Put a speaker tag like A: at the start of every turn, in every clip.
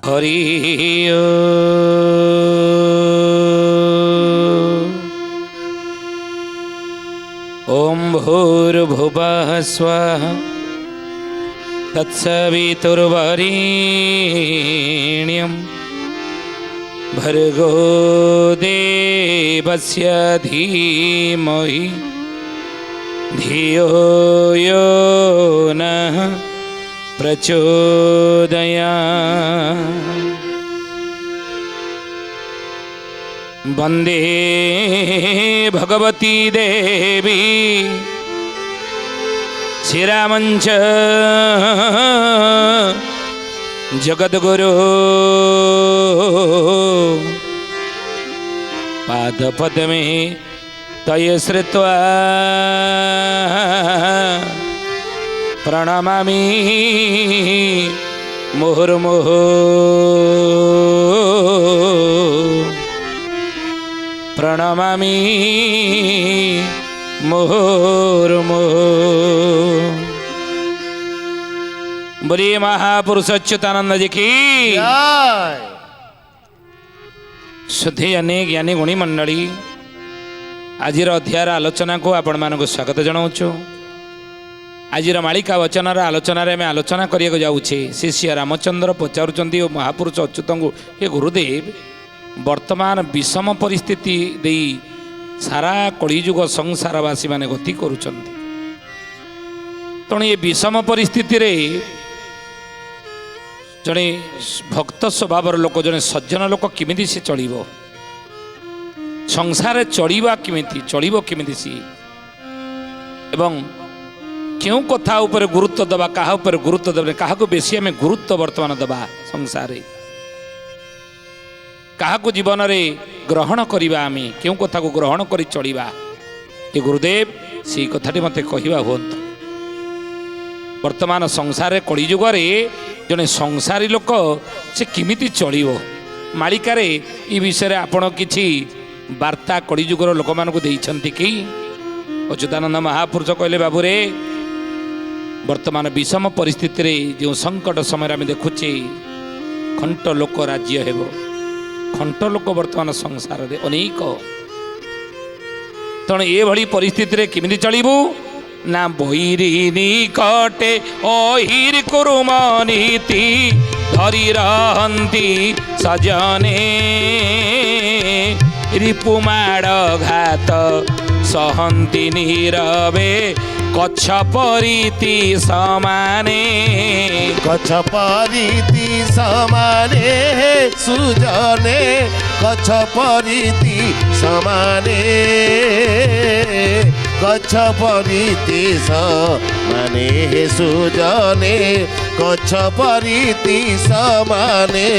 A: हरि ओम भूर्भुवः स्वः तत्सवितुर्वरेण्यं भर्गो देवस्य धीमहि धियो यो नः प्रचोदयात्। वंदे भगवती देवी श्रीरामंच जगद्गुरु पादपद्मे तय श्रुत्वा प्रणमामि मुहुर्मुहुः प्रणमामि मुहुर्मुहुः। बोलिए महापुरुष अच्युतानंद जी की
B: जय।
A: शुद्धि ज्ञानी ज्ञानी गुणी मंडली आज अध्यायर आलोचना को आपण मानक स्वागत जनाऊँ। आज मालिका वचन आलोचन में आलोचना करने जाऊे। शिष्य रामचंद्र पचारुंच महापुरुष अच्युत को हे गुरुदेव वर्तमान विषम परिस्थिति दे सारा कलिजुग संसारवासी माने गति करुचंती। तेणु ये विषम परिस्थिति रे जड़े भक्त स्वभाव लोक जड़े सज्जन लोक किमिति से चलिबो संसार चलिबा किमिति चलिबो किमिति सी एवं क्यों कथा ऊपर गुरुत्व दबा कहा ऊपर गुरुत्व दबा कहा को बेसी आम गुरुत्व वर्तमान दबा संसार कहा को जीवन रे ग्रहण करिबा आम क्यों कथा को ग्रहण करी चलिबा ये गुरुदेव से कथाटी मते कहिबा होंतु। वर्तमान संसार कलिजुग रे जने संसारी लोक से किमिति चलिबो मालिकार ए विषय रे आपण किछि वार्ता कलिजुगर लोक मानकु देइछंती कि अच्युतानंद महापुरुष कहले बाबू रे वर्तमान विषम परिस्थिति रे जो संकट समय आम देखुचे खंट लोक राज्य हेबो खंट लोक वर्तमान संसार रे अनेक तेणु ये भली परिस्थिति रे किमिति चलिबु ना बहिरी निकटे अहिर कुरुमनीति धरी रहंती सजने रिपुमाड़ घात सहंती नीरवे कच्छ परिति समाने
B: कच्छ परिति समाने सुजने कच्छ परिति समाने कच्छ परिति समाने सुजने कच्छ परिति समाने।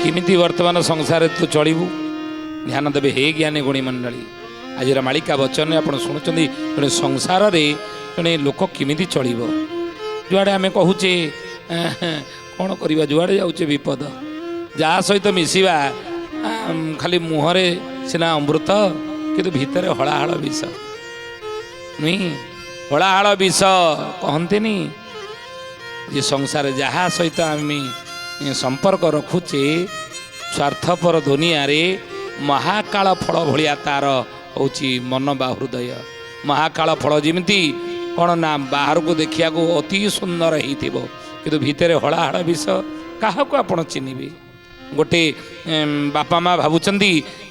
A: किमिति वर्तमान संसार तू चलिबु ध्यान देवे हे ज्ञानी गुणी मंडली आज मालिका वचन आप शुणुंट जे संसार रे जड़े लोक किमिति चलिबो जुआड़े आम कहूचे कौन करवा जुआड़े जाऊे विपद जहाँ सहित मिसिबा खाली मुहरे सिना अमृत किंतु भितर हलाहल विष नुई हलाहल विष कहतेनि जे संसार जहाँ सहित आम संपर्क रखुचे स्वार्थपर दुनिया रे महाकाल फल भलिया तार होची मन बा हृदय महाकाल फल जिमिति कौन ना बाहर को देखिया को अति सुंदर होइथिबो किंतु भितर हलाहल विष क्या आपण चिन्हबे गोटे बापा माँ भावुंट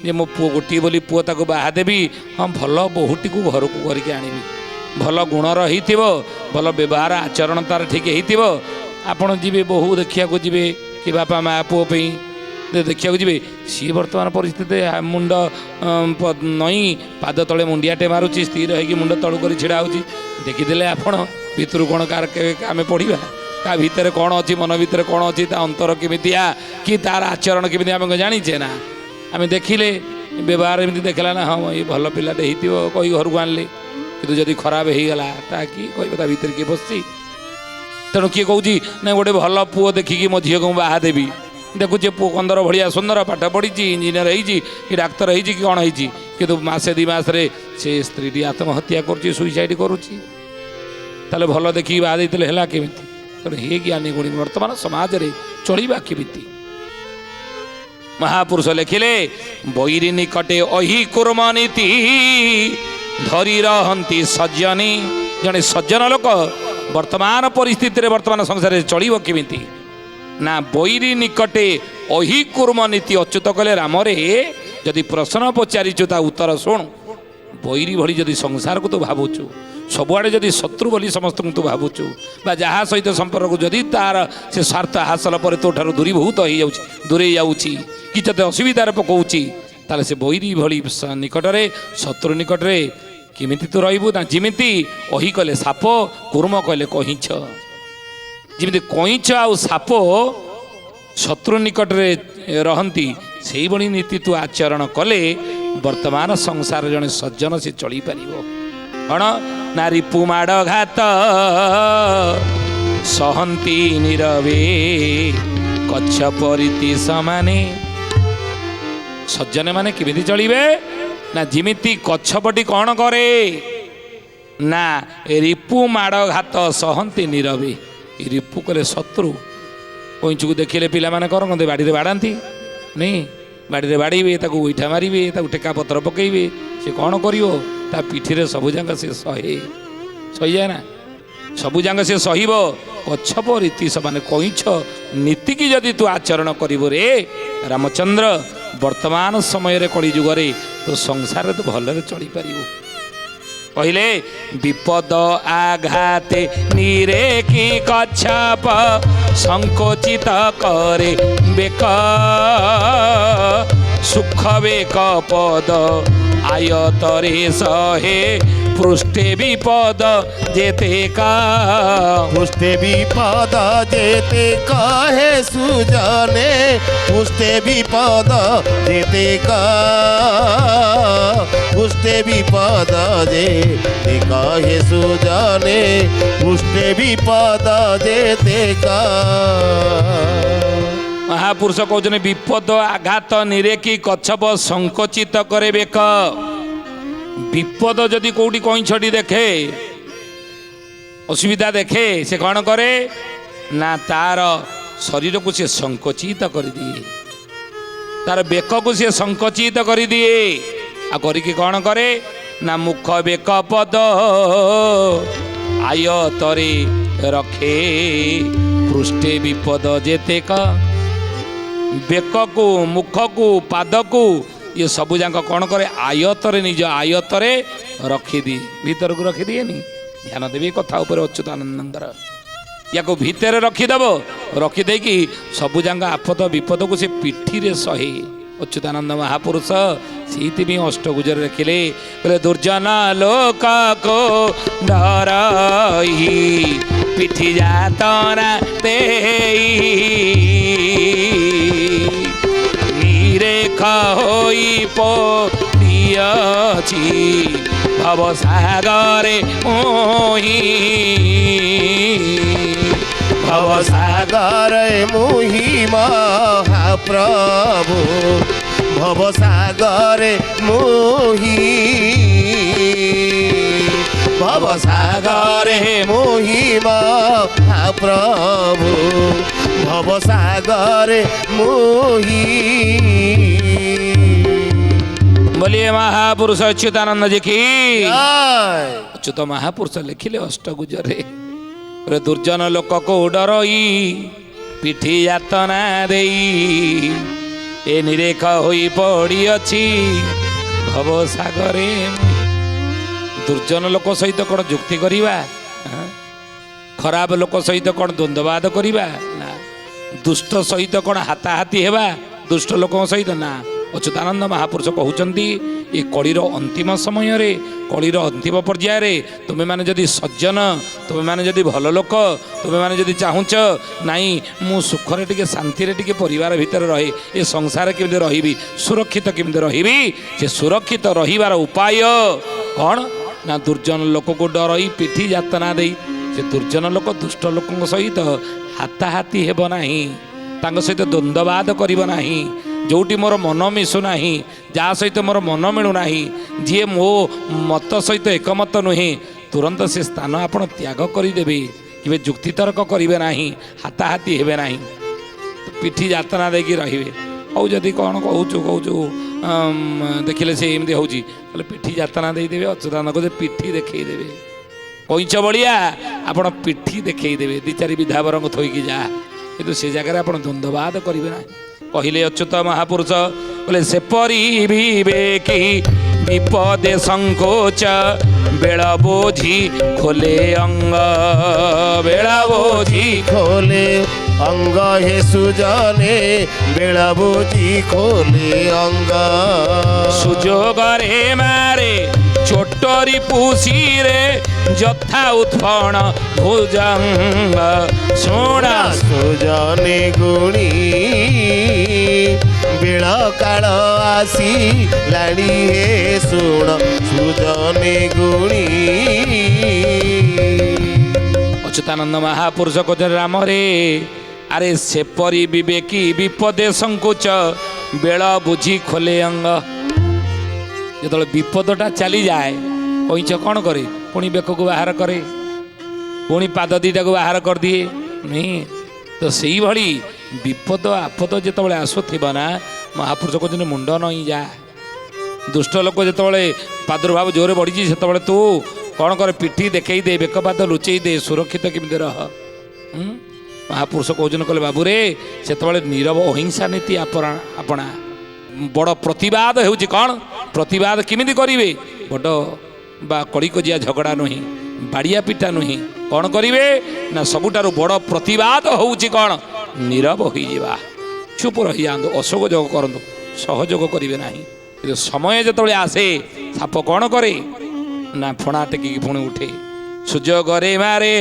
A: जे मो पुओ गोटे बोली पुओ ताको बाहा देवी हाँ भल बहुटी को घर को करके आनिबी भल गुणर होइथिबो भल व्यवहार आचरण तार ठीक होइथिबो आपण जीवे बहु देखिया को जीवे कि बापा माँ पुओ पे देखा जी सी बर्तमान परिस्थिति मुंड नई पाद तले मुंडियाटे मारुची स्थिर हो मुंड तलू कर ढड़ा हो देखीदे आपण भितर कौन कार आम पढ़ा क्या भितर कौन अच्छी मन भितर कौन अच्छी अंतर केमितिया कि तार आचरण केमी आम जानीचे ना आम देखिले व्यवहार एमती देखला ना हाँ ये भल पिलाटे हो कही घर को आनले कि जदि खराब हो गला कि कह भितर किए बसची तेणु किए कौच ना गोटे भल पुओ देखिकी मो झील को बाहा देवी देखुचे पुओ कंदर भाया सुंदर पाठ पढ़ी इंजीनियर होती कि डाक्तर होती कि कौन होती कि मसे दी मसरे से स्त्री आत्महत्या कर सुइसाइड करुच्ची भल देखिए बाहा देते है केमी ତେଣୁ ହେ ଜ୍ଞାନୀ ଗୁଣୀ ବର୍ତ୍ତମାନ ସମାଜରେ ଚଳିବା କେମିତି? ମହାପୁରୁଷ ଲେଖିଲେ ବୈରୀ ନିକଟେ ଅହି କୁର୍ମ ନୀତି ଧରି ରହନ୍ତି ସଜ୍ଜନୀ। ଜଣେ ସଜ୍ଜନ ଲୋକ ବର୍ତ୍ତମାନ ପରିସ୍ଥିତିରେ ବର୍ତ୍ତମାନ ସଂସାରରେ ଚଳିବ କେମିତି? ନା ବୈରୀ ନିକଟେ ଅହି କୁର୍ମ ନୀତି। ଅଚ୍ୟୁତ କଲେ ରାମରେ ଯଦି ପ୍ରଶ୍ନ ପଚାରିଛୁ ତା ଉତ୍ତର ଶୁଣୁ। ବୈରୀ ଭଳି ଯଦି ସଂସାରକୁ ତୁ ଭାବୁଛୁ, ସବୁଆଡ଼େ ଯଦି ଶତ୍ରୁ ବୋଲି ସମସ୍ତଙ୍କୁ ତୁ ଭାବୁଛୁ, ବା ଯାହା ସହିତ ସମ୍ପର୍କ ଯଦି ତାର ସେ ସ୍ୱାର୍ଥ ହାସଲ ପରେ ତୋ ଠାରୁ ଦୂରୀଭୂତ ହେଇଯାଉଛି, ଦୂରେଇ ଯାଉଛି, କି ତତେ ଅସୁବିଧାରେ ପକାଉଛି, ତାହେଲେ ସେ ବୈରୀ ଭଳି ନିକଟରେ, ଶତ୍ରୁ ନିକଟରେ କେମିତି ତୁ ରହିବୁ? ନା ଯେମିତି ଅହି କଲେ ସାପ, କୁର୍ମ କହିଲେ କଇଁଛ। ଯେମିତି କଇଁଛ ଆଉ ସାପ ଶତ୍ରୁ ନିକଟରେ ରହନ୍ତି, ସେଇଭଳି ନୀତି ତୁ ଆଚରଣ କଲେ ବର୍ତ୍ତମାନ ସଂସାର ଜଣେ ସଜ୍ଜନ ସେ ଚଳିପାରିବ। କ'ଣ ନା ରିପୁ ମାଡ଼ ଘାତ ସହନ୍ତି ନୀରବେ କଚ୍ଛ ପରିତି ସମାନେ। ସଜ୍ଜନ ମାନେ କେମିତି ଚଳିବେ? ନା ଯେମିତି କଚ୍ଛପଟି କ'ଣ କରେ? ନା ରିପୁ ମାଡ଼ ଘାତ ସହନ୍ତି ନୀରବେ। ରିପୁ କରେ ଶତ୍ରୁ। କଇଁଚକୁ ଦେଖିଲେ ପିଲାମାନେ କରନ୍ତି ବାଡ଼ିରେ ବାଡ଼ାନ୍ତି ନାଇଁ, ବାଡ଼ିରେ ବାଡ଼େଇବେ, ତାକୁ ଗୋଇଠା ମାରିବେ, ତାକୁ ଟେକା ପତ୍ର ପକେଇବେ। ସେ କ'ଣ କରିବ? ତା ପିଠିରେ ସବୁଯାକ ସେ ସହିଯାଏ ନା, ସବୁଯାକ ସେ ସହିବ। କଚ୍ଛପ ରୀତି ସମାନେ କଇଁଛ ନୀତିକି ଯଦି ତୁ ଆଚରଣ କରିବୁ ରେ ରାମଚନ୍ଦ୍ର, ବର୍ତ୍ତମାନ ସମୟରେ କଳି ଯୁଗରେ ତୁ ସଂସାରରେ ତୁ ଭଲରେ ଚଳିପାରିବୁ। କହିଲେ ବିପଦ ଆଘାତେ ନିରେ କି କଚ୍ଛପ ସଂକୋଚିତ କରେ ବେକ ସୁଖ ବେକ ପଦ ଆୟତରେ ସହେ ପୃଷ୍ଠେ ବିପଦ ଯେତେ କା।
B: পুষ্টে বিপদ যেতে কহে সুজনে, পুষ্টে বিপদ যেতে পুষ্টে বিপদ যেতে কহে সুজনে, পুষ্টে বিপদ যেতে
A: ମହାପୁରୁଷ କହୁଛନ୍ତି ବିପଦ ଆଘାତ ନିରେକି କଚ୍ଛପ ସଂକୋଚିତ କରେ ବେକ। ବିପଦ ଯଦି କୋଉଠି କଇଁଛଟି ଦେଖେ, ଅସୁବିଧା ଦେଖେ, ସେ କ'ଣ କରେ? ନା ତାର ଶରୀରକୁ ସେ ସଂକୋଚିତ କରିଦିଏ, ତାର ବେକକୁ ସେ ସଂକୋଚିତ କରିଦିଏ। ଆଉ କରିକି କ'ଣ କରେ? ନା ମୁଖ ବେକ ପଦ ଆୟତରେ ରଖେ ପୃଷ୍ଠେ ବିପଦ ଯେତେକ। ବେକକୁ, ମୁଖକୁ, ପାଦକୁ ଇଏ ସବୁ ଯାକ କ'ଣ କରେ? ଆୟତରେ, ନିଜ ଆୟତରେ ରଖିଦିଏ, ଭିତରକୁ ରଖିଦିଏନି। ଧ୍ୟାନ ଦେବି କଥା ଉପରେ ଅଚ୍ୟୁତାନନ୍ଦଙ୍କର। ୟାକୁ ଭିତରେ ରଖିଦେବ, ରଖିଦେଇକି ସବୁ ଯାକ ଆପଦ ବିପଦକୁ ସେ ପିଠିରେ ସହେ। ଅଚ୍ୟୁତାନନ୍ଦ ମହାପୁରୁଷ ସେଇଥିପାଇଁ ଅଷ୍ଟଗୁଜରେ ଲେଖିଲେ, କହିଲେ ଦୁର୍ଜନ ଲୋକକୁ ଡରଇ ପିଠି ଯାତନା ଦେଇ ନିରେଖ ହୋଇ ପଡ଼ିଅଛି ଭବସାଗରେ ମୋହି।
B: ভবসাগরে মুহি মহাপ্রভু, ভবসাগরে মুহি, ভবসাগরে মুহি মহাপ্রভু, ভবসাগরে মুহি।
A: बोलिए महापुरुष अच्युतानंद जी की।
B: জয়।
A: अच्युत महापुरुष लिखिले अष्टगुजरे, दुर्जन लोक को डरई पिठी यातना देई ए निरेख होई पड़िअछि भवसागरे। दुर्जन लोक सहित कौन जुक्ति करिबा? खराब लोक सहित कौन द्वंद्ववाद करिबा? ना। दुष्ट सहित कौन हाथाहाथी हेबा? दुष्ट लोक सहित ना। अच्युतानंद महापुरुष कहउचंती ए कलिर अंतिम समय रे, कलिर अंतिम पर्याय रे तुमे माने जदि सज्जन, तुमे माने जदि भल लोक, तुमे माने जदि चाहुच नाई मु सुखरे टिके शांति रे टिके परिवार भितर रहे, ए संसार केमिति रहिबी, सुरक्षित केमिति रहिबी, से सुरक्षित रहिबार उपाय कौन? ना दुर्जन लोक को डरई पिठी यातना देई। से दुर्जन लोक दुष्ट लोकଙ୍କ सहित हाथाहाथी हेब नाही, ताଙ୍କ सहित द्वंद्ववाद करिब नाही। जोटी मोर मन मिशु नाही, जा सहित मोर मन मिलू नाही, जी मो मत सहित एकमत नुहे, तुरंत से स्थान आपण त्याग करदेवे। କେବେ ଯୁକ୍ତିତର୍କ କରିବେ ନାହିଁ, ହାତାହାତି ହେବେ ନାହିଁ, ପିଠି ଯାତନା ଦେଇକି ରହିବେ। ହଉ ଯଦି କ'ଣ କହୁଛୁ ଦେଖିଲେ ସେ ଏମିତି ହେଉଛି ତାହେଲେ ପିଠି ଯାତନା ଦେଇଦେବେ। ଅଚ୍ୟୁତାନନ୍ଦ କହୁଛେ ପିଠି ଦେଖେଇଦେବେ, କଇଁଛ ଭଳିଆ ଆପଣ ପିଠି ଦେଖେଇଦେବେ, ଦି ଚାରି ବିଧାବରଙ୍କୁ ଥୋଇକି ଯା, କିନ୍ତୁ ସେ ଜାଗାରେ ଆପଣ ଦ୍ୱନ୍ଦ୍ୱବାଦ କରିବେ ନାହିଁ। କହିଲେ ଅଚ୍ୟୁତ ମହାପୁରୁଷ କହିଲେ ସେପରି ବିବେକୀ ବିପଦେ ସଂକୋଚ ବେଳ ବୋଝି ଖୋଲେ ଅଙ୍ଗ, ବେଳ ବୋଝି
B: খোলে অঙ্গ হে সুজনে বেড়া বুঝি খোলে অঙ্গ
A: সুযোগরে মারে চোটরি পুষিরে যথা উৎপণ ভুজঙ্গ শোনা
B: সুজনে গুণী বেড় কাଳ আসি লাড়ি হে শুণ সুজনে গুণী।
A: ଅଚ୍ୟୁତାନନ୍ଦ ମହାପୁରୁଷ କହୁଛନ୍ତି ରାମରେ ଆରେ ସେପରି ବିବେକୀ ବିପଦେ ସଂକୋଚ ବେଳ ବୁଝି ଖୋଲେ ଅଙ୍ଗ। ଯେତେବେଳେ ବିପଦଟା ଚାଲିଯାଏ କଇଁଛ କ'ଣ କରେ? ପୁଣି ବେକକୁ ବାହାର କରେ, ପୁଣି ପାଦ ଦୁଇଟାକୁ ବାହାର କରିଦିଏ ନୁହେଁ ତ? ସେଇଭଳି ବିପଦ ଆପଦ ଯେତେବେଳେ ଆସୁଥିବ ନା, ମହାପୁରୁଷ କହୁଛନ୍ତି ମୁଣ୍ଡ ନଇଁ ଯା। ଦୁଷ୍ଟ ଲୋକ ଯେତେବେଳେ ପ୍ରାଦୁର୍ଭାବ ଜୋରରେ ବଢ଼ିଛି ସେତେବେଳେ ତୁ କ'ଣ କରେ? ପିଠି ଦେଖେଇ ଦେ, ବେକ ପାଦ ଲୁଚେଇ ଦେ, ସୁରକ୍ଷିତ କେମିତି ରହ। ମହାପୁରୁଷ କହୁଛନ୍ତି କହିଲେ ବାବୁରେ ସେତେବେଳେ ନୀରବ ଅହିଂସା ନୀତି ଆପଣା। ବଡ଼ ପ୍ରତିବାଦ ହେଉଛି କ'ଣ? ପ୍ରତିବାଦ କେମିତି କରିବେ? ବଡ଼ ବା କଳିକଜିଆ ଝଗଡ଼ା ନୁହେଁ, ବାଡ଼ିଆ ପିଟା ନୁହେଁ, କ'ଣ କରିବେ ନା ସବୁଠାରୁ ବଡ଼ ପ୍ରତିବାଦ ହେଉଛି କ'ଣ? ନୀରବ ହୋଇଯିବା, ଚୁପ ରହିଯାଆନ୍ତୁ, ଅସହଯୋଗ କରନ୍ତୁ, ସହଯୋଗ କରିବେ ନାହିଁ। କିନ୍ତୁ ସମୟ ଯେତେବେଳେ ଆସେ ସାପ କ'ଣ କରେ ନା ଫଣା ଟେକିକି ପୁଣି ଉଠେ। ସୁଯୋଗରେ ମାରେ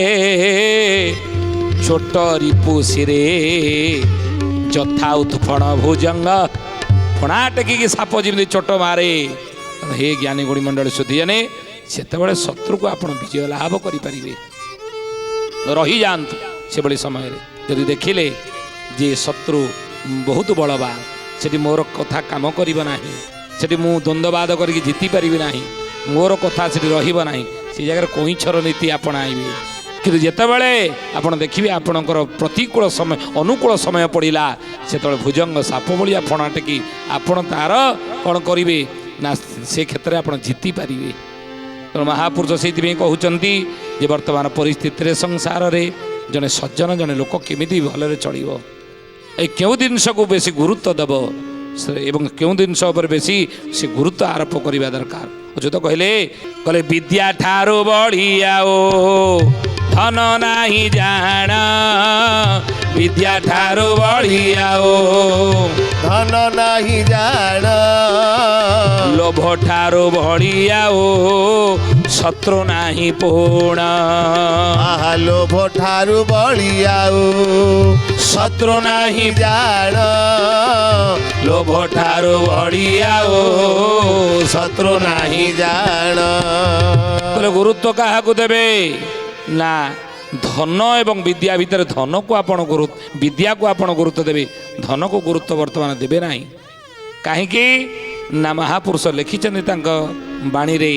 A: ଛୋଟ ରିପୁସିରେ ଯଥା ଉତ୍ଫଣ ଭୁଜଙ୍ଗ। ଫଣା ଟେକିକି ସାପ ଯେମିତି ଚୋଟ ମାରେ। ହେ ଜ୍ଞାନୀ ଗୁଣୀ ମଣ୍ଡଳୀ ସୁଧୀଜନେ, ସେତେବେଳେ ଶତ୍ରୁକୁ ଆପଣ ବିଜୟ ଲାଭ କରିପାରିବେ। ରହିଯାଆନ୍ତୁ ସେଭଳି ସମୟରେ। ଯଦି ଦେଖିଲେ ଯେ ଶତ୍ରୁ ବହୁତ ବଳବାନ, ସେଠି ମୋର କଥା କାମ କରିବ ନାହିଁ, ସେଠି ମୁଁ ଦ୍ୱନ୍ଦ୍ୱବାଦ କରିକି ଜିତିପାରିବି ନାହିଁ, ମୋର କଥା ସେଠି ରହିବ ନାହିଁ, ସେ ଜାଗାରେ କଇଁଛର ନୀତି ଆପଣାଇବେ। କିନ୍ତୁ ଯେତେବେଳେ ଆପଣ ଦେଖିବେ ଆପଣଙ୍କର ପ୍ରତିକୂଳ ସମୟ ଅନୁକୂଳ ସମୟ ପଡ଼ିଲା, ସେତେବେଳେ ଭୁଜଙ୍ଗ ସାପ ଭଳିଆ ଫଣା ଟେକି ଆପଣ ତାର କ'ଣ କରିବେ ନା ସେ କ୍ଷେତ୍ରରେ ଆପଣ ଜିତିପାରିବେ। ତେଣୁ ମହାପୁରୁଷ ସେଇଥିପାଇଁ କହୁଛନ୍ତି ଯେ ବର୍ତ୍ତମାନ ପରିସ୍ଥିତିରେ ସଂସାରରେ ଜଣେ ସଜ୍ଜନ ଜଣେ ଲୋକ କେମିତି ଭଲରେ ଚଳିବ, ଏ କେଉଁ ଜିନିଷକୁ ବେଶୀ ଗୁରୁତ୍ୱ ଦେବ ଏବଂ କେଉଁ ଜିନିଷ ଉପରେ ବେଶୀ ସେ ଗୁରୁତ୍ୱ ଆରୋପ କରିବା ଦରକାର। ଅଚ୍ୟୁତ କହିଲେ ବିଦ୍ୟା ଠାରୁ ବଢ଼ିଆ ଓ ଧନ ନାହିଁ ଜାଣ, ବିଦ୍ୟା ଠାରୁ ବଢ଼ିଆ ଓ
B: ଧନ ନାହିଁ ଜାଣ,
A: ଲୋଭ ଠାରୁ ବଢ଼ିଆ ଓ ଶତ୍ରୁ ନାହିଁ ପୁଣ।
B: ଆହା ଲୋଭ ଠାରୁ ବଳିଆ ଓ
A: ଶତ୍ରୁ ନାହିଁ
B: ଜାଣ,
A: ଲୋଭ ଠାରୁ ବଢ଼ିଆ ଓ ଶତ୍ରୁ ନାହିଁ।
B: ଜାଣ
A: ଗୁରୁତ୍ୱ କାହାକୁ ଦେବେ ନା ଧନ ଏବଂ ବିଦ୍ୟା ଭିତରେ ଧନକୁ ଆପଣ ବିଦ୍ୟାକୁ ଆପଣ ଗୁରୁତ୍ୱ ଦେବେ, ଧନକୁ ଗୁରୁତ୍ୱ ବର୍ତ୍ତମାନ ଦେବେ ନାହିଁ। କାହିଁକି ନା ମହାପୁରୁଷ ଲେଖିଛନ୍ତି ତାଙ୍କ ବାଣୀରେ,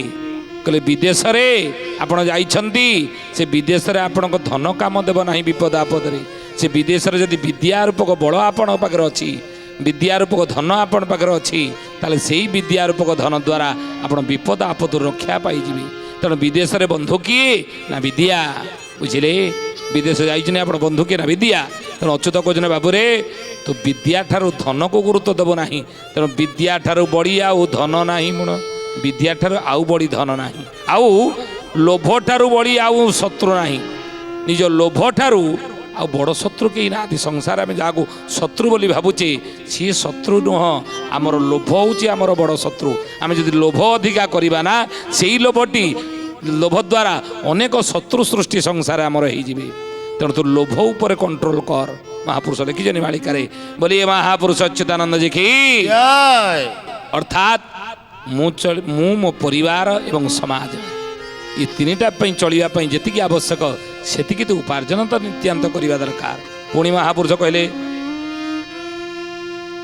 A: କହିଲେ ବିଦେଶରେ ଆପଣ ଯାଇଛନ୍ତି, ସେ ବିଦେଶରେ ଆପଣଙ୍କ ଧନ କାମ ଦେବ ନାହିଁ ବିପଦ ଆପଦରେ। ସେ ବିଦେଶରେ ଯଦି ବିଦ୍ୟା ରୂପକ ବଳ ଆପଣଙ୍କ ପାଖରେ ଅଛି, ବିଦ୍ୟା ରୂପକ ଧନ ଆପଣ ପାଖରେ ଅଛି, ତାହେଲେ ସେଇ ବିଦ୍ୟା ରୂପକ ଧନ ଦ୍ୱାରା ଆପଣ ବିପଦ ଆପଦରୁ ରକ୍ଷା ପାଇଯିବେ। ତେଣୁ ବିଦେଶରେ ବନ୍ଧୁ କିଏ ନା ବିଦ୍ୟା, ବୁଝିଲେ? ବିଦେଶ ଯାଇଛନ୍ତି ଆପଣ ବନ୍ଧୁ କିଏ ନା ବିଦ୍ୟା। ତେଣୁ ଅଚ୍ୟୁତ କହୁଛନ୍ତି ବାବୁରେ ତୁ ବିଦ୍ୟା ଠାରୁ ଧନକୁ ଗୁରୁତ୍ୱ ଦେବ ନାହିଁ। ତେଣୁ ବିଦ୍ୟା ଠାରୁ ବଢ଼ି ଆଉ ଧନ ନାହିଁ, ମୁଣ ବିଦ୍ୟା ଠାରୁ ଆଉ ବଢ଼ି ଧନ ନାହିଁ, ଆଉ ଲୋଭ ଠାରୁ ବଢ଼ି ଆଉ ଶତ୍ରୁ ନାହିଁ। ନିଜ ଲୋଭ ଠାରୁ ଆଉ ବଡ଼ ଶତ୍ରୁ କେହି ନାହାନ୍ତି ସଂସାର। ଆମେ ଯାହାକୁ ଶତ୍ରୁ ବୋଲି ଭାବୁଛେ ସିଏ ଶତ୍ରୁ ନୁହଁ, ଆମର ଲୋଭ ହେଉଛି ଆମର ବଡ଼ ଶତ୍ରୁ। ଆମେ ଯଦି ଲୋଭ ଅଧିକା କରିବା ନା, ସେଇ ଲୋଭ ଦ୍ୱାରା ଅନେକ ଶତ୍ରୁ ସୃଷ୍ଟି ସଂସାର ଆମର ହେଇଯିବେ। ତେଣୁ ତୁ ଲୋଭ ଉପରେ କଣ୍ଟ୍ରୋଲ କର। ମହାପୁରୁଷ ଲେଖିଛନ୍ତି ମାଳିକାରେ, ବୋଲି ମହାପୁରୁଷ ଅଚ୍ୟୁତାନନ୍ଦଜୀ କି ଅର୍ଥାତ୍ ମୁଁ ମୋ ପରିବାର ଏବଂ ସମାଜ ଏ ତିନିଟା ପାଇଁ ଚଳିବା ପାଇଁ ଯେତିକି ଆବଶ୍ୟକ ସେତିକି ତୁ ଉପାର୍ଜନ ତ ନିତ୍ୟାନ୍ତ କରିବା ଦରକାର। ପୁଣି ମହାପୁରୁଷ କହିଲେ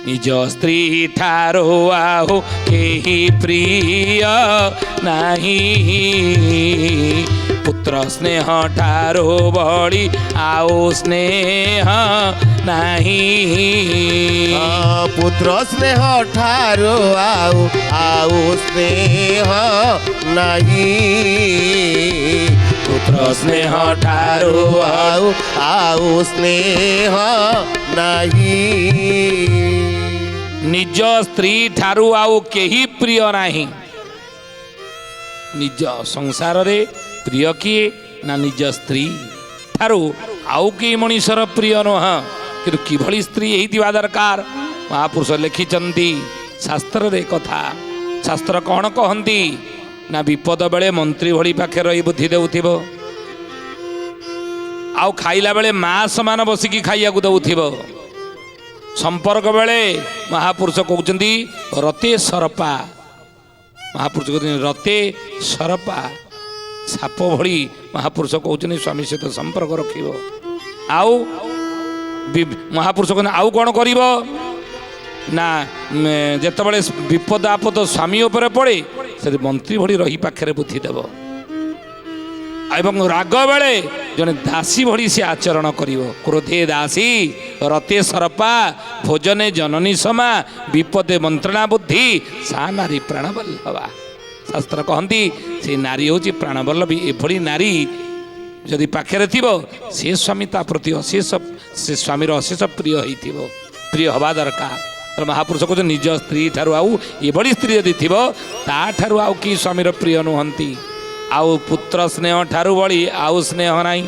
A: ନିଜ ସ୍ତ୍ରୀ ଠାରୁ ଆଉ କେହି ପ୍ରିୟ ନାହିଁ, ପୁତ୍ର ସ୍ନେହ ଠାରୁ ବଳି ଆଉ ସ୍ନେହ ନାହିଁ।
B: ପୁତ୍ର ସ୍ନେହ ଠାରୁ ଆଉ ସ୍ନେହ ନାହିଁ।
A: ପୁତ୍ର ସ୍ନେହ ଠାରୁ
B: ଆଉ ସ୍ନେହ ନାହିଁ।
A: ନିଜ ସ୍ତ୍ରୀ ଠାରୁ ଆଉ କେହି ପ୍ରିୟ ନାହିଁ। ନିଜ ସଂସାରରେ ପ୍ରିୟ କିଏ ନା ନିଜ ସ୍ତ୍ରୀ ଠାରୁ ଆଉ କେହି ମଣିଷର ପ୍ରିୟ ନୁହଁ। କିନ୍ତୁ କିଭଳି ସ୍ତ୍ରୀ ହେଇଥିବା ଦରକାର ମହାପୁରୁଷ ଲେଖିଛନ୍ତି ଶାସ୍ତ୍ରରେ କଥା। ଶାସ୍ତ୍ର କ'ଣ କହନ୍ତି ନା ବିପଦ ବେଳେ ମନ୍ତ୍ରୀ ଭଳି ପାଖରେ ରହି ବୁଦ୍ଧି ଦେଉଥିବ, ଆଉ ଖାଇଲା ବେଳେ ମା ସମାନ ବସିକି ଖାଇବାକୁ ଦେଉଥିବ। ସମ୍ପର୍କ ବେଳେ ମହାପୁରୁଷ କହୁଛନ୍ତି ରତେ ସରପା। ମହାପୁରୁଷ କହୁଛନ୍ତି ରତେ ସରପା, ସାପ ଭଳି ମହାପୁରୁଷ କହୁଛନ୍ତି ସ୍ୱାମୀ ସହିତ ସମ୍ପର୍କ ରଖିବ। ଆଉ ମହାପୁରୁଷ କହୁଛନ୍ତି ଆଉ କ'ଣ କରିବ ନା ଯେତେବେଳେ ବିପଦ ଆପଦ ସ୍ୱାମୀ ଉପରେ ପଡ଼େ ସେଠି ମନ୍ତ୍ରୀ ଭଳି ରହି ପାଖରେ ବୁଦ୍ଧି ଦେବ। ଏବଂ ରାଗ ବେଳେ ଜଣେ ଦାସୀ ଭଳି ସେ ଆଚରଣ କରିବ। କ୍ରୋଧେ ଦାସୀ ରତେ ସରପା ଭୋଜନେ ଜନନୀ ସମା ବିପଦେ ମନ୍ତ୍ରଣା ବୁଦ୍ଧି ସା ନାରୀ ପ୍ରାଣବଲ୍ଲଭା। ଶାସ୍ତ୍ର କହନ୍ତି ସେ ନାରୀ ହେଉଛି ପ୍ରାଣବଲ୍ଲଭୀ। ଏଭଳି ନାରୀ ଯଦି ପାଖରେ ଥିବ ସେ ସ୍ୱାମୀ ତା ପ୍ରତି ଅଶେଷ, ସେ ସ୍ୱାମୀର ଅଶେଷ ପ୍ରିୟ ହେଇଥିବ, ପ୍ରିୟ ହେବା ଦରକାର। ମହାପୁରୁଷ କହୁଛନ୍ତି ନିଜ ସ୍ତ୍ରୀ ଠାରୁ ଆଉ ଏଭଳି ସ୍ତ୍ରୀ ଯଦି ଥିବ ତାଠାରୁ ଆଉ କି ସ୍ୱାମୀର ପ୍ରିୟ ନୁହନ୍ତି। ଆଉ ପୁତ୍ର ସ୍ନେହ ଠାରୁ ବଳି ଆଉ ସ୍ନେହ ନାହିଁ।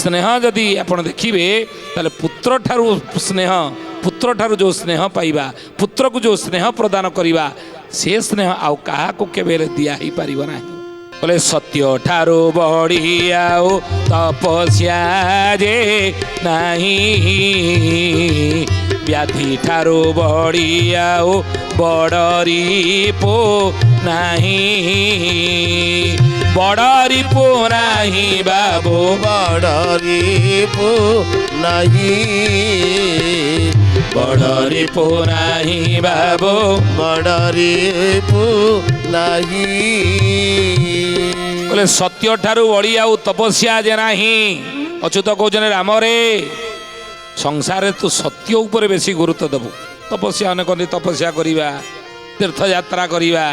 A: ସ୍ନେହ ଯଦି ଆପଣ ଦେଖିବେ ତାହେଲେ ପୁତ୍ର ଠାରୁ ସ୍ନେହ, ପୁତ୍ର ଠାରୁ ଯେଉଁ ସ୍ନେହ ପାଇବା, ପୁତ୍ରକୁ ଯେଉଁ ସ୍ନେହ ପ୍ରଦାନ କରିବା ସେ ସ୍ନେହ ଆଉ କାହାକୁ କେବେ ଦିଆ ହେଇପାରିବ ନାହିଁ। ବୋଲେ ସତ୍ୟ ଠାରୁ ବଢ଼ି ଆଉ ତପସ୍ୟା ଯେ ନାହିଁ, ବ୍ୟାଧି ଠାରୁ ବଢ଼ି ଆଉ ବଡ଼ ରିପୁ ନାହିଁ। ବଡ଼ ରିପୁ ନାହିଁ ବାବୁ,
B: ବଡ଼ ରିପୁ ନାହିଁ।
A: ବଡ଼ ରିପୁ ନାହିଁ ବାବୁ,
B: ବଡ଼ ରିପୁ ନାହିଁ।
A: ବୋଲେ ସତ୍ୟ ଠାରୁ ବଢ଼ି ଆଉ ତପସ୍ୟା ଯେ ନାହିଁ। ଅଚ୍ୟୁତ କହୁଛନ୍ତି ରାମରେ ସଂସାରରେ ତୁ ସତ୍ୟ ଉପରେ ବେଶୀ ଗୁରୁତ୍ୱ ଦେବୁ। ତପସ୍ୟା ଅନେକ ତପସ୍ୟା କରିବା, ତୀର୍ଥଯାତ୍ରା କରିବା,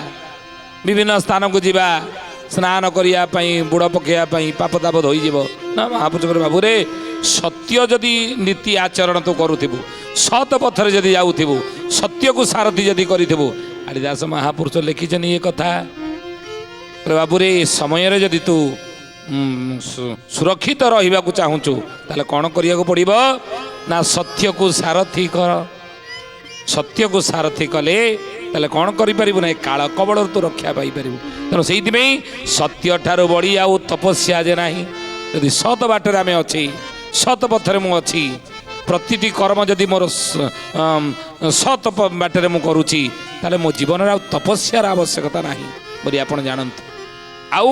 A: ବିଭିନ୍ନ ସ୍ଥାନକୁ ଯିବା, ସ୍ନାନ କରିବା ପାଇଁ, ବୁଡ଼ ପକାଇବା ପାଇଁ, ପାପ ତାପ ଧୋଇଯିବ ନା। ମହାପୁରୁଷଙ୍କର ବାବୁରେ ସତ୍ୟ ଯଦି ନୀତି ଆଚରଣ ତୁ କରୁଥିବୁ, ସତ ପଥରେ ଯଦି ଯାଉଥିବୁ, ସତ୍ୟକୁ ସାରଥି ଯଦି କରିଥିବୁ। କାଳିଦାସ ମହାପୁରୁଷ ଲେଖିଛନ୍ତି ଏ କଥା। ବାବୁରେ ଏ ସମୟରେ ଯଦି ତୁ ସୁରକ୍ଷିତ ରହିବାକୁ ଚାହୁଁଛୁ ତାହେଲେ କ'ଣ କରିବାକୁ ପଡ଼ିବ ନା ସତ୍ୟକୁ ସାରଥି କର। ସତ୍ୟକୁ ସାରଥି କଲେ ତାହେଲେ କ'ଣ କରିପାରିବୁ ନା କାଳ କବଳରୁ ତୁ ରକ୍ଷା ପାଇପାରିବୁ। ତେଣୁ ସେଇଥିପାଇଁ ସତ୍ୟ ଠାରୁ ବଢ଼ି ଆଉ ତପସ୍ୟା ଯେ ନାହିଁ। ଯଦି ସତ ବାଟରେ ଆମେ ଅଛି, ସତ ପଥରେ ମୁଁ ଅଛି, ପ୍ରତିଟି କର୍ମ ଯଦି ମୋର ସତ ବାଟରେ ମୁଁ କରୁଛି ତାହେଲେ ମୋ ଜୀବନରେ ଆଉ ତପସ୍ୟାର ଆବଶ୍ୟକତା ନାହିଁ ବୋଲି ଆପଣ ଜାଣନ୍ତୁ। ଆଉ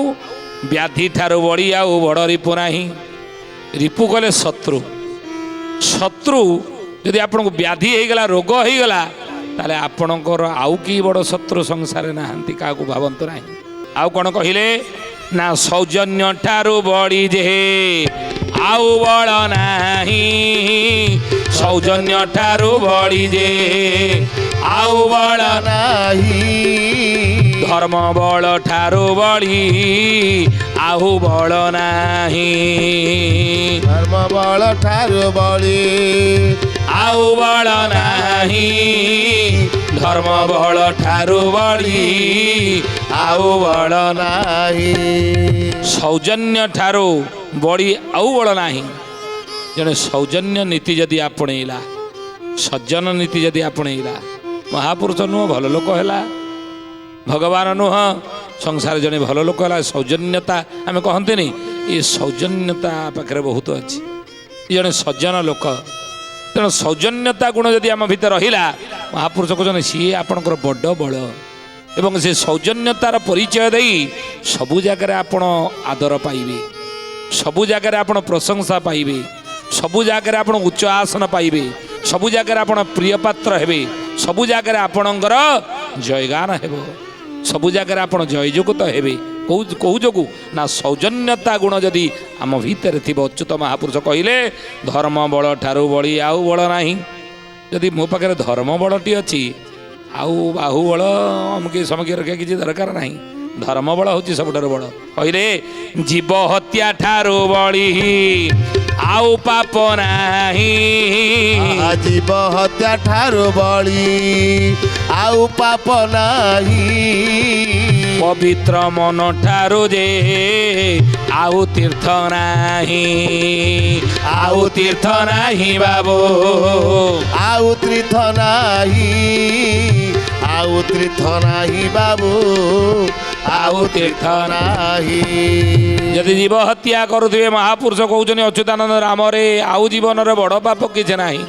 A: ବ୍ୟାଧି ଠାରୁ ବଢ଼ି ଆଉ ବଡ଼ ରିପୁ ନାହିଁ। ରିପୁ କଲେ ଶତ୍ରୁ। ଶତ୍ରୁ ଯଦି ଆପଣଙ୍କୁ ବ୍ୟାଧି ହେଇଗଲା, ରୋଗ ହେଇଗଲା, ତାହେଲେ ଆପଣଙ୍କର ଆଉ କି ବଡ଼ ଶତ୍ରୁ ସଂସାରରେ ନାହାନ୍ତି, କାହାକୁ ଭାବନ୍ତୁ ନାହିଁ। ଆଉ କ'ଣ କହିଲେ ନା ସୌଜନ୍ୟ ଠାରୁ ବଢ଼ି ଯେ ଆଉ ବଳ ନାହିଁ। ସୌଜନ୍ୟ ଠାରୁ ବଢ଼ି ଯେ ଆଉ ବଳ
B: ନାହିଁ।
A: ଧର୍ମ ବଳ ଠାରୁ ବଢ଼ି ଆଉ ବଳ ନାହିଁ।
B: ଧର୍ମ ବଳ ଠାରୁ ବଳି
A: ଆଉ ବଳ ନାହିଁ। ଧର୍ମ ବଳ ଠାରୁ ବଢ଼ି ଆଉ ବଳ
B: ନାହିଁ।
A: ସୌଜନ୍ୟ ଠାରୁ ବଢ଼ି ଆଉ ବଳ ନାହିଁ। ଜଣେ ସୌଜନ୍ୟ ନୀତି ଯଦି ଆପଣେଇଲା, ସଜ୍ଜନ ନୀତି ଯଦି ଆପଣେଇଲା, ମହାପୁରୁଷ ନୁହଁ ଭଲ ଲୋକ ହେଲା, ଭଗବାନ ନୁହଁ, ସଂସାର ଜଣେ ଭଲ ଲୋକ ହେଲା। ସୌଜନ୍ୟତା ଆମେ କହନ୍ତିନି, ଏ ସୌଜନ୍ୟତା ପାଖରେ ବହୁତ ଅଛି। ଜଣେ ସଜ୍ଜନ ଲୋକ। ତେଣୁ ସୌଜନ୍ୟତା ଗୁଣ ଯଦି ଆମ ଭିତରେ ରହିଲା, ମହାପୁରୁଷ କହୁଛନ୍ତି ସିଏ ଆପଣଙ୍କର ବଡ଼ ବଳ। ଏବଂ ସେ ସୌଜନ୍ୟତାର ପରିଚୟ ଦେଇ ସବୁ ଜାଗାରେ ଆପଣ ଆଦର ପାଇବେ, ସବୁ ଜାଗାରେ ଆପଣ ପ୍ରଶଂସା ପାଇବେ, ସବୁ ଜାଗାରେ ଆପଣ ଉଚ୍ଚ ଆସନ ପାଇବେ, ସବୁ ଜାଗାରେ ଆପଣ ପ୍ରିୟ ପାତ୍ର ହେବେ, ସବୁ ଜାଗାରେ ଆପଣଙ୍କର ଜୟଗାନ ହେବ, ସବୁ ଜାଗାରେ ଆପଣ ଜୟଯୁକ୍ତ ହେବେ କେଉଁ ଯୋଗୁଁ ନା ସୌଜନ୍ୟତା ଗୁଣ ଯଦି ଆମ ଭିତରେ ଥିବ। ଅଚ୍ୟୁତ ମହାପୁରୁଷ କହିଲେ ଧର୍ମ ବଳ ଠାରୁ ବଳି ଆଉ ବଳ ନାହିଁ। ଯଦି ମୋ ପାଖରେ ଧର୍ମ ବଳଟି ଅଛି ଆଉ ବାହୁବଳ ଅମୁକି ସମୁଖୀ ରଖିବା କିଛି ଦରକାର ନାହିଁ। ଧର୍ମ ବଳ ହେଉଛି ସବୁଠାରୁ ବଳ। କହିଲେ ଜୀବ ହତ୍ୟା ଠାରୁ ବଳି ଆଉ ପାପ ନାହିଁ।
B: ଜୀବ ହତ୍ୟା ଠାରୁ ବଳି ଆଉ ପାପ ନାହିଁ।
A: ପବିତ୍ର ମନ ଠାରୁ ଯେ ଆଉ ତୀର୍ଥ ନାହିଁ। ଆଉ ତୀର୍ଥ ନାହିଁ ବାବୁ,
B: ଆଉ ତୀର୍ଥ ନାହିଁ। ଆଉ ତୀର୍ଥ ନାହିଁ ବାବୁ, ଆଉ ତୀର୍ଥ ନାହିଁ।
A: ଯଦି ଜୀବ ହତ୍ୟା କରୁଥିବେ ମହାପୁରୁଷ କହୁଛନ୍ତି ଅଚ୍ୟୁତାନନ୍ଦ ରାମରେ ଆଉ ଜୀବନରେ ବଡ଼ ପାପ କିଛି ନାହିଁ।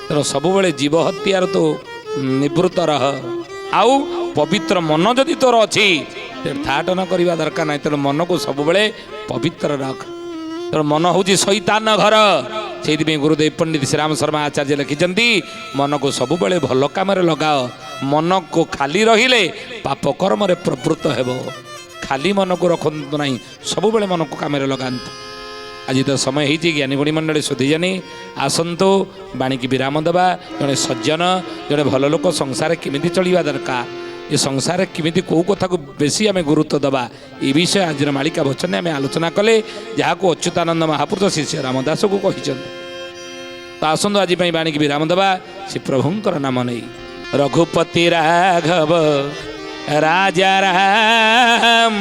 A: ତେଣୁ ସବୁବେଳେ ଜୀବ ହତ୍ୟାର ତ ନିବୃତ୍ତ ରହ। ଆଉ ପବିତ୍ର ମନ ଯଦି ତୋର ଅଛି ତୀର୍ଥାଟନ କରିବା ଦରକାର ନାହିଁ। ତେଣୁ ମନକୁ ସବୁବେଳେ ପବିତ୍ର ରଖ। ତେଣୁ ମନ ହେଉଛି ଶୈତାନ ଘର। ସେଇଥିପାଇଁ ଗୁରୁଦେବ ପଣ୍ଡିତ ଶ୍ରୀରାମ ଶର୍ମା ଆଚାର୍ଯ୍ୟ ଲେଖିଛନ୍ତି ମନକୁ ସବୁବେଳେ ଭଲ କାମରେ ଲଗାଅ। ମନକୁ ଖାଲି ରହିଲେ ପାପ କର୍ମରେ ପ୍ରବୃତ୍ତ ହେବ। ଖାଲି ମନକୁ ରଖନ୍ତୁ ନାହିଁ, ସବୁବେଳେ ମନକୁ କାମରେ ଲଗାନ୍ତୁ। ଆଜି ତ ସମୟ ହେଇଛି ଜ୍ଞାନୀ ଗୁଣୀ ମଣ୍ଡଳୀ ସୁଧିଜାନି ଆସନ୍ତୁ ବାଣୀକି ବିରାମ ଦେବା। ଜଣେ ସଜ୍ଜନ ଜଣେ ଭଲ ଲୋକ ସଂସାରରେ କେମିତି ଚଳିବା ଦରକାର, ଏ ସଂସାରରେ କେମିତି କେଉଁ କଥାକୁ ବେଶୀ ଆମେ ଗୁରୁତ୍ୱ ଦେବା, ଏ ବିଷୟ ଆଜିର ମାଳିକା ବଚନରେ ଆମେ ଆଲୋଚନା କଲେ, ଯାହାକୁ ଅଚ୍ୟୁତାନନ୍ଦ ମହାପୁରୁଷ ଶିଷ୍ୟ ରାମଦାସକୁ କହିଛନ୍ତି। ତ ଆସନ୍ତୁ ଆଜି ପାଇଁ ବାଣୀକି ବିରାମ ଦେବା ଶ୍ରୀ ପ୍ରଭୁଙ୍କର ନାମ ନେଇ। ରଘୁପତି ରାଘବ ରାଜା ରାମ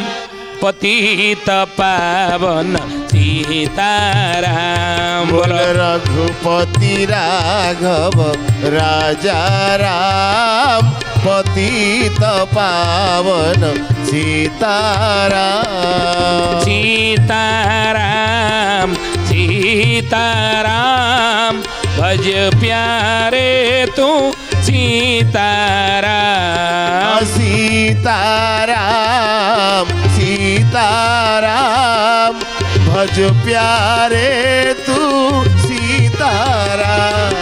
A: ପତିତ ପାବନ ସୀତାରାମ।
B: बोल रघुपति राघव राजा राम पतित पावन सीताराम।
A: सीताराम सीताराम भज प्यारे तू सीताराम।
B: सीताराम सीताराम भज प्यारे तू सीताराम।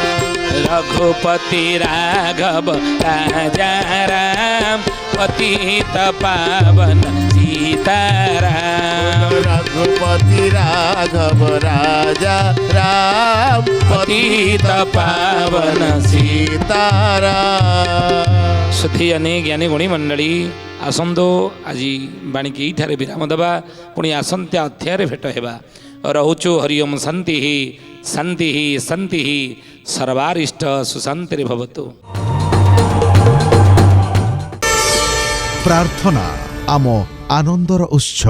A: रघुपति राघव राजा राम पतित पावन सीताराम।
B: रघुपति राघव राजा राम
A: पतित पावन
B: सीताराम।
A: सुधीयानी ज्ञानी गुणी मंडली आसंतो आज बाणी की ठारे विराम देवा। पुणी आसंत्या अध्याय भेट हेबा। रहुचु हरिओम शांति शांति शांति सर्वारिष्ट सुशांति भवतु।
C: प्रार्थना आम आनंदर उत्स।